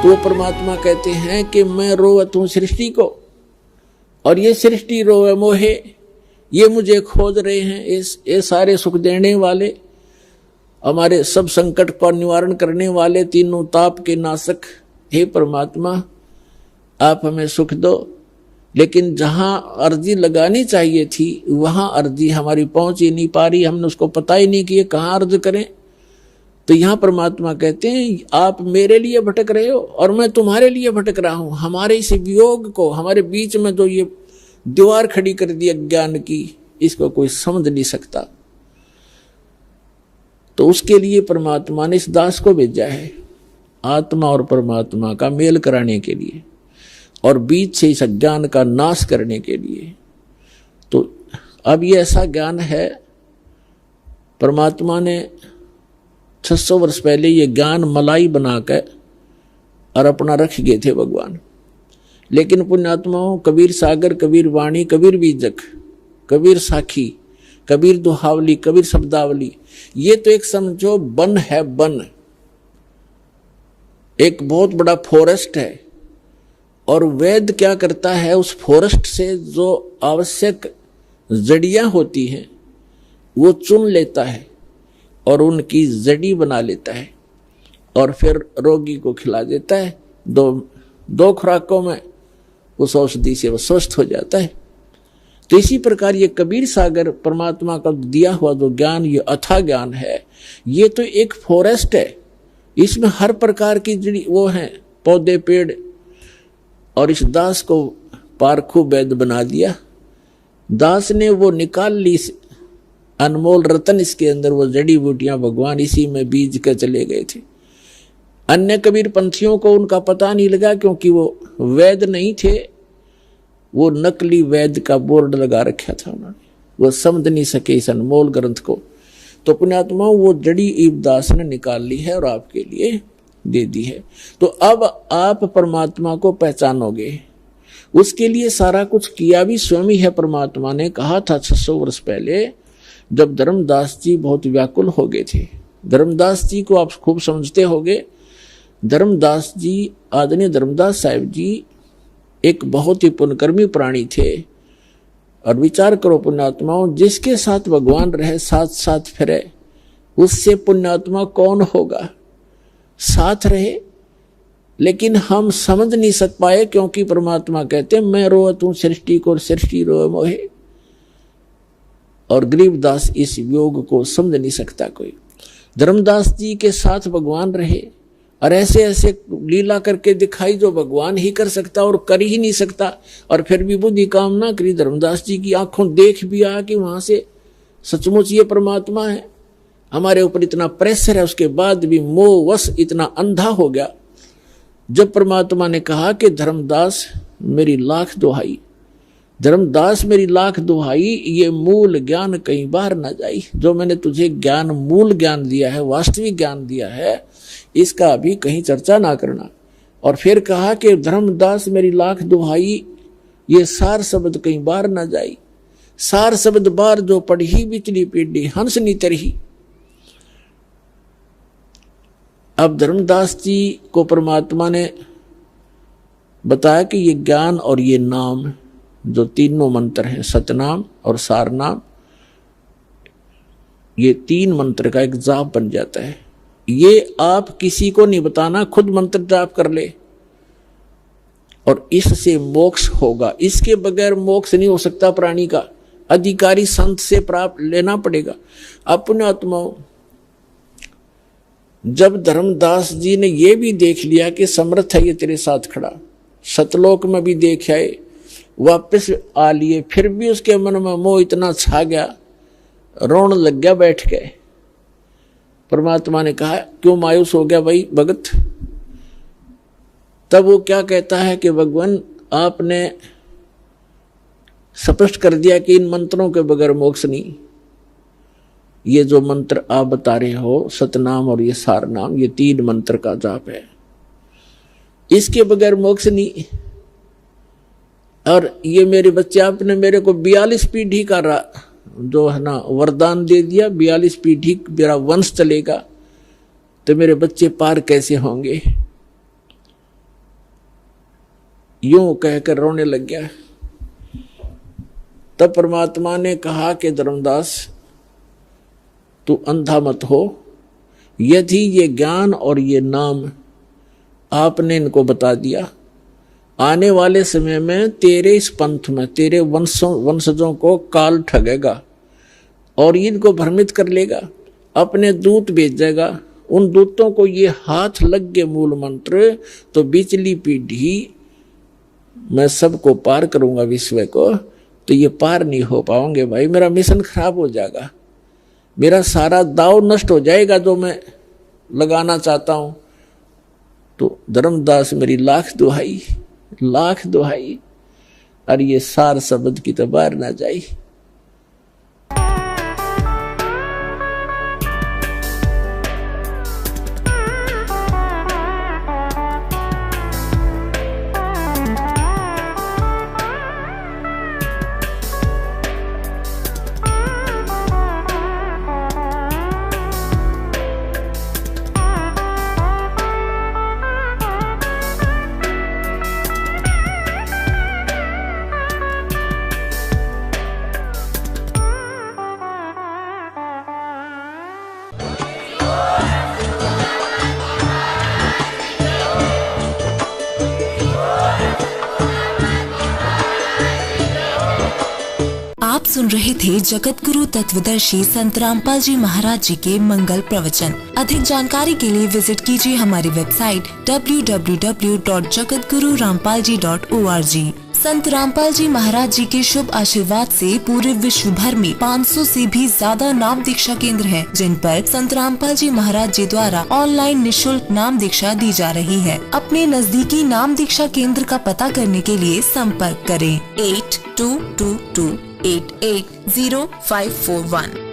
तो परमात्मा कहते हैं कि मैं रोवत हूं सृष्टि को, और ये सृष्टि रोवे मोहे, ये मुझे खोज रहे हैं। ये सारे सुख देने वाले, हमारे सब संकट का निवारण करने वाले, तीनों ताप के नाशक, हे परमात्मा आप हमें सुख दो। लेकिन जहां अर्जी लगानी चाहिए थी वहां अर्जी हमारी पहुंच ही नहीं पा रही, हमने उसको पता ही नहीं कि ये कहां अर्ज करें। तो यहां परमात्मा कहते हैं आप मेरे लिए भटक रहे हो और मैं तुम्हारे लिए भटक रहा हूं। हमारे इस वियोग को, हमारे बीच में जो ये दीवार खड़ी कर दी अज्ञान की, इसको कोई समझ नहीं सकता। तो उसके लिए परमात्मा ने इस दास को भेजा है, आत्मा और परमात्मा का मेल कराने के लिए और बीच से इस अज्ञान का नाश करने के लिए। तो अब ये ऐसा ज्ञान है, परमात्मा ने 600 वर्ष पहले ये ज्ञान मलाई बनाकर और अपना रख गए थे भगवान। लेकिन पुण्यात्माओं, कबीर सागर, कबीर वाणी, कबीर बीजक, कबीर साखी, कबीर दुहावली, कबीर शब्दावली, ये तो एक समझो वन है, वन एक बहुत बड़ा फॉरेस्ट है। और वेद क्या करता है, उस फॉरेस्ट से जो आवश्यक जड़ियां होती हैं वो चुन लेता है और उनकी जड़ी बना लेता है और फिर रोगी को खिला देता है। दो खुराकों में उस औषधि से वो स्वस्थ हो जाता है। तो इसी प्रकार ये कबीर सागर परमात्मा का दिया हुआ जो ज्ञान, ये अथाह ज्ञान है, ये तो एक फॉरेस्ट है। इसमें हर प्रकार की जड़ी वो है, पौधे पेड़, और इस दास को पारखू वैद्य बना दिया। दास ने वो निकाल ली अनमोल रतन, इसके अंदर वो जड़ी बूटियां भगवान इसी में बीज के चले गए थे। अन्य कबीर पंथियों को उनका पता नहीं लगा क्योंकि वो वैद्य नहीं थे, वो नकली वैद्य का बोर्ड लगा रखा था उन्होंने, वो समझ नहीं सके इस अनमोल ग्रंथ को। तो पुण्यात्मा वो जड़ी ईबदास ने निकाल ली है और आपके लिए दे दी है। तो अब आप परमात्मा को पहचानोगे, उसके लिए सारा कुछ किया भी स्वयं ही है। परमात्मा ने कहा था 600 वर्ष पहले, जब धर्मदास जी बहुत व्याकुल हो गए थे। धर्मदास जी को आप खूब समझते होंगे। धर्मदास जी, आदरणीय धर्मदास साहिब जी एक बहुत ही पुण्यकर्मी प्राणी थे। और विचार करो पुण्यात्माओं, जिसके साथ भगवान रहे, साथ साथ फिरे, उससे पुण्यात्मा कौन होगा। साथ रहे, लेकिन हम समझ नहीं सक पाए क्योंकि परमात्मा कहते हैं मैं रोवत हूं सृष्टि को, सृष्टि रोए मोहे। और गरीबदास इस योग को समझ नहीं सकता कोई। धर्मदास जी के साथ भगवान रहे और ऐसे ऐसे लीला करके दिखाई जो भगवान ही कर सकता और कर ही नहीं सकता। और फिर भी बुद्धि काम ना करी, धर्मदास जी की आंखों देख भी आया कि वहां से सचमुच ये परमात्मा है। हमारे ऊपर इतना प्रेशर है, उसके बाद भी मोहवश इतना अंधा हो गया। जब परमात्मा ने कहा कि धर्मदास मेरी लाख दुहाई, धर्मदास मेरी लाख दुहाई, ये मूल ज्ञान कई बार न जाई। जो मैंने तुझे ज्ञान, मूल ज्ञान दिया है, वास्तविक ज्ञान दिया है, इसका अभी कहीं चर्चा ना करना। और फिर कहा कि धर्मदास मेरी लाख दुहाई, ये सार शब्द कई बार न जाई। सार शब्द बार जो पढ़ी बिचली पीढ़ी हंस नी तरही। अब धर्मदास जी को परमात्मा ने बताया कि ये ज्ञान और ये नाम जो तीनों मंत्र हैं, सतनाम और सारनाम, ये 3 मंत्र का एक जाप बन जाता है। ये आप किसी को नहीं बताना, खुद मंत्र जाप कर ले और इससे मोक्ष होगा। इसके बगैर मोक्ष नहीं हो सकता प्राणी का, अधिकारी संत से प्राप्त लेना पड़ेगा। अपने आत्माओं, जब धर्मदास जी ने ये भी देख लिया कि समर्थ है ये तेरे साथ खड़ा, सतलोक में भी देख आए, वापस आ लिए, फिर भी उसके मन में मोह इतना छा गया, रोने लग गया बैठ के। परमात्मा ने कहा क्यों मायूस हो गया भाई भगत। तब वो क्या कहता है कि भगवान आपने स्पष्ट कर दिया कि इन मंत्रों के बगैर मोक्ष नहीं। ये जो मंत्र आप बता रहे हो, सतनाम और ये सारनाम, ये 3 मंत्र का जाप है, इसके बगैर मोक्ष नहीं। और ये मेरे बच्चे, आपने मेरे को 42 पीढ़ी का जो है ना वरदान दे दिया, 42 पीढ़ी मेरा वंश चलेगा, तो मेरे बच्चे पार कैसे होंगे। यूं कहकर रोने लग गया। तब परमात्मा ने कहा कि धर्मदास तू अंधा मत हो, यदि ये ज्ञान और ये नाम आपने इनको बता दिया, आने वाले समय में तेरे इस पंथ में तेरे वंशजों को काल ठगेगा और इनको भ्रमित कर लेगा, अपने दूत भेजेगा, उन दूतों को ये हाथ लग गए मूल मंत्र तो बिचली पीढ़ी मैं सबको पार करूंगा विश्व को, तो ये पार नहीं हो पाओगे भाई, मेरा मिशन खराब हो जाएगा, मेरा सारा दाव नष्ट हो जाएगा जो मैं लगाना चाहता हूं। तो धर्मदास मेरी लाख दुहाई और ये सार शब्द की तो बाहर ना जाई। आप सुन रहे थे जगत गुरु तत्वदर्शी संत रामपाल जी महाराज जी के मंगल प्रवचन। अधिक जानकारी के लिए विजिट कीजिए हमारी वेबसाइट www.jagatgururampalji.org। संत रामपाल जी महाराज जी के शुभ आशीर्वाद से पूरे विश्व भर में 500 से भी ज्यादा नाम दीक्षा केंद्र हैं, जिन पर संत रामपाल जी महाराज जी द्वारा ऑनलाइन निशुल्क नाम दीक्षा दी जा रही है। अपने नजदीकी नाम दीक्षा केंद्र का पता करने के लिए संपर्क करें 8222880541।